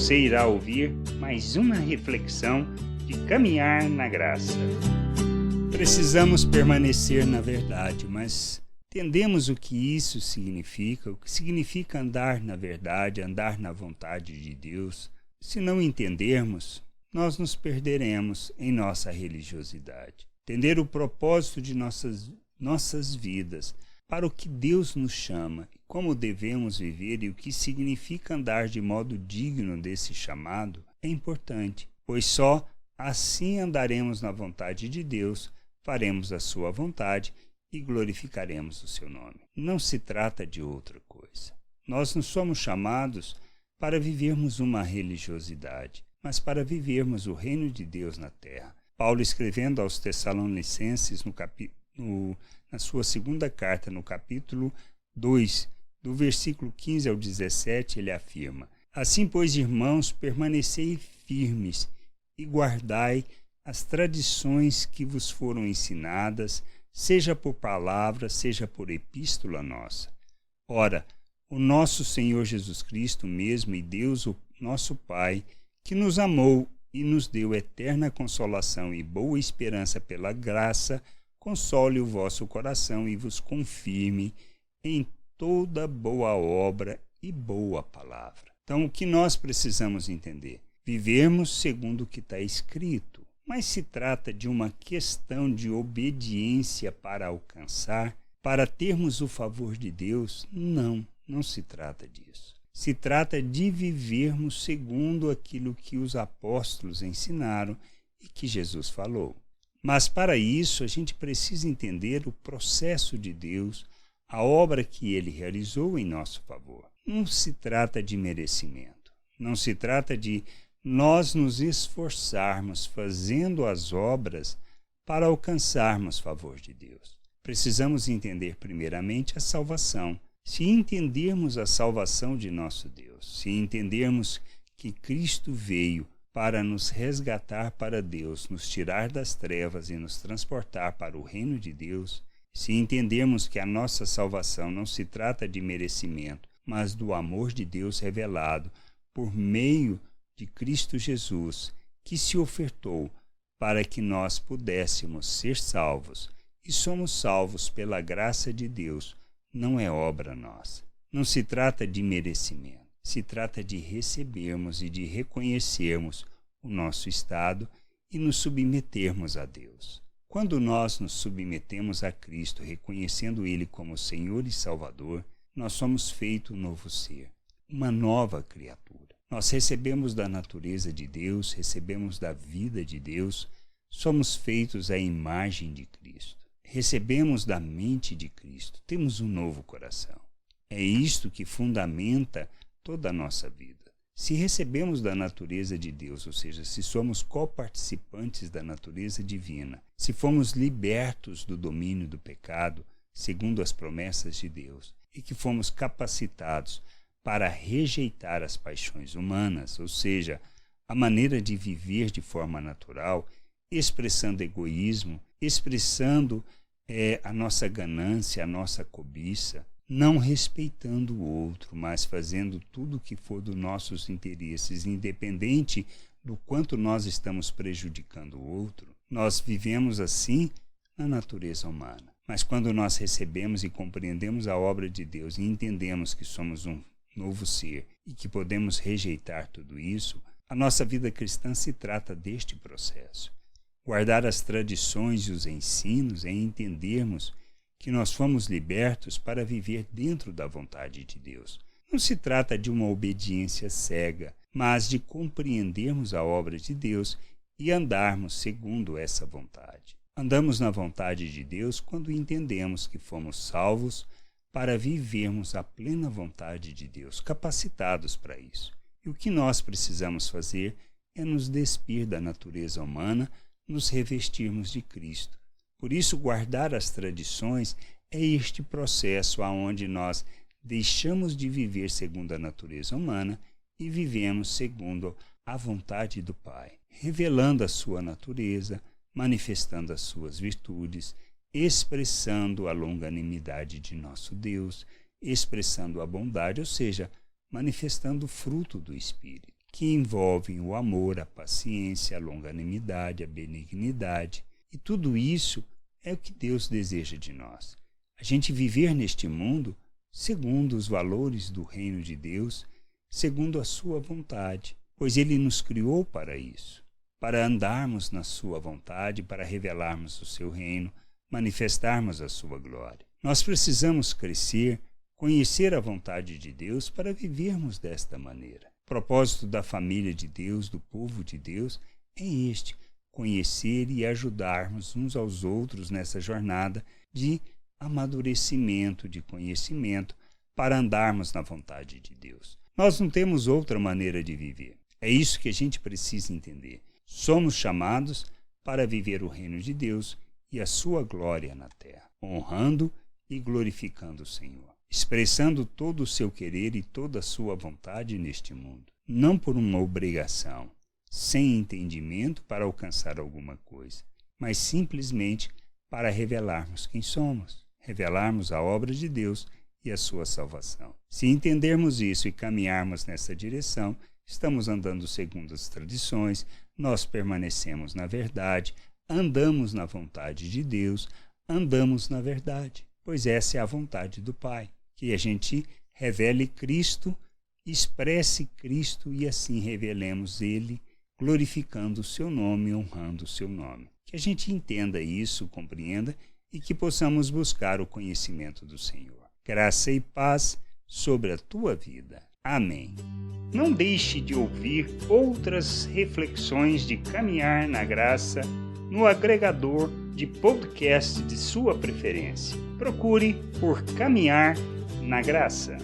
Você irá ouvir mais uma reflexão de caminhar na graça. Precisamos permanecer na verdade, mas entendemos o que isso significa, o que significa andar na verdade, andar na vontade de Deus. Se não entendermos, nós nos perderemos em nossa religiosidade. Entender o propósito de nossas vidas, para o que Deus nos chama, como devemos viver e o que significa andar de modo digno desse chamado é importante, pois só assim andaremos na vontade de Deus, faremos a sua vontade e glorificaremos o seu nome. Não se trata de outra coisa. Nós não somos chamados para vivermos uma religiosidade, mas para vivermos o reino de Deus na terra. Paulo, escrevendo aos Tessalonicenses, na sua segunda carta, no capítulo 2, do versículo 15 ao 17, ele afirma: Assim, pois, irmãos, permanecei firmes e guardai as tradições que vos foram ensinadas, seja por palavra, seja por epístola nossa. Ora, o nosso Senhor Jesus Cristo mesmo e Deus, o nosso Pai, que nos amou e nos deu eterna consolação e boa esperança pela graça, console o vosso coração e vos confirme em toda boa obra e boa palavra. Então, o que nós precisamos entender? Vivermos segundo o que está escrito. Mas se trata de uma questão de obediência para alcançar, para termos o favor de Deus? Não se trata disso. Se trata de vivermos segundo aquilo que os apóstolos ensinaram e que Jesus falou. Mas para isso a gente precisa entender o processo de Deus, a obra que Ele realizou em nosso favor. Não se trata de merecimento, não se trata de nós nos esforçarmos fazendo as obras para alcançarmos favor de Deus. Precisamos entender primeiramente a salvação. Se entendermos a salvação de nosso Deus, se entendermos que Cristo veio para nos resgatar para Deus, nos tirar das trevas e nos transportar para o reino de Deus, se entendermos que a nossa salvação não se trata de merecimento, mas do amor de Deus revelado por meio de Cristo Jesus, que se ofertou para que nós pudéssemos ser salvos, e somos salvos pela graça de Deus, não é obra nossa. Não se trata de merecimento. Se trata de recebermos e de reconhecermos o nosso estado e nos submetermos a Deus. Quando nós nos submetemos a Cristo, reconhecendo Ele como Senhor e Salvador, nós somos feito um novo ser, uma nova criatura. Nós recebemos da natureza de Deus, recebemos da vida de Deus, somos feitos à imagem de Cristo. Recebemos da mente de Cristo, temos um novo coração. É isto que fundamenta toda a nossa vida. Se recebemos da natureza de Deus, ou seja, se somos coparticipantes da natureza divina, se fomos libertos do domínio do pecado, segundo as promessas de Deus, e que fomos capacitados para rejeitar as paixões humanas, ou seja, a maneira de viver de forma natural, expressando egoísmo, expressando a nossa ganância, a nossa cobiça, não respeitando o outro, mas fazendo tudo o que for dos nossos interesses, independente do quanto nós estamos prejudicando o outro, nós vivemos assim na natureza humana. Mas quando nós recebemos e compreendemos a obra de Deus e entendemos que somos um novo ser e que podemos rejeitar tudo isso, a nossa vida cristã se trata deste processo. Guardar as tradições e os ensinos é entendermos que nós fomos libertos para viver dentro da vontade de Deus. Não se trata de uma obediência cega, mas de compreendermos a obra de Deus e andarmos segundo essa vontade. Andamos na vontade de Deus quando entendemos que fomos salvos para vivermos a plena vontade de Deus, capacitados para isso. E o que nós precisamos fazer é nos despir da natureza humana, nos revestirmos de Cristo. Por isso, guardar as tradições é este processo aonde nós deixamos de viver segundo a natureza humana e vivemos segundo a vontade do Pai, revelando a sua natureza, manifestando as suas virtudes, expressando a longanimidade de nosso Deus, expressando a bondade, ou seja, manifestando o fruto do Espírito. que envolvem o amor, a paciência, a longanimidade, a benignidade. E tudo isso é o que Deus deseja de nós. A gente viver neste mundo segundo os valores do reino de Deus, segundo a sua vontade, pois Ele nos criou para isso, para andarmos na sua vontade, para revelarmos o seu reino, manifestarmos a sua glória. Nós precisamos crescer, conhecer a vontade de Deus para vivermos desta maneira. O propósito da família de Deus, do povo de Deus, é este: conhecer e ajudarmos uns aos outros nessa jornada de amadurecimento, de conhecimento, para andarmos na vontade de Deus. Nós não temos outra maneira de viver. É isso que a gente precisa entender. Somos chamados para viver o reino de Deus e a sua glória na terra, honrando e glorificando o Senhor, expressando todo o seu querer e toda a sua vontade neste mundo, não por uma obrigação, sem entendimento para alcançar alguma coisa, mas simplesmente para revelarmos quem somos, revelarmos a obra de Deus e a sua salvação. Se entendermos isso e caminharmos nessa direção, estamos andando segundo as tradições, nós permanecemos na verdade, andamos na vontade de Deus, andamos na verdade, pois essa é a vontade do Pai, que a gente revele Cristo, expresse Cristo e assim revelemos Ele, glorificando o seu nome, honrando o seu nome. Que a gente entenda isso, compreenda e que possamos buscar o conhecimento do Senhor. Graça e paz sobre a tua vida. Amém. Não deixe de ouvir outras reflexões de caminhar na graça no agregador de podcast de sua preferência. Procure por Caminhar na Graça.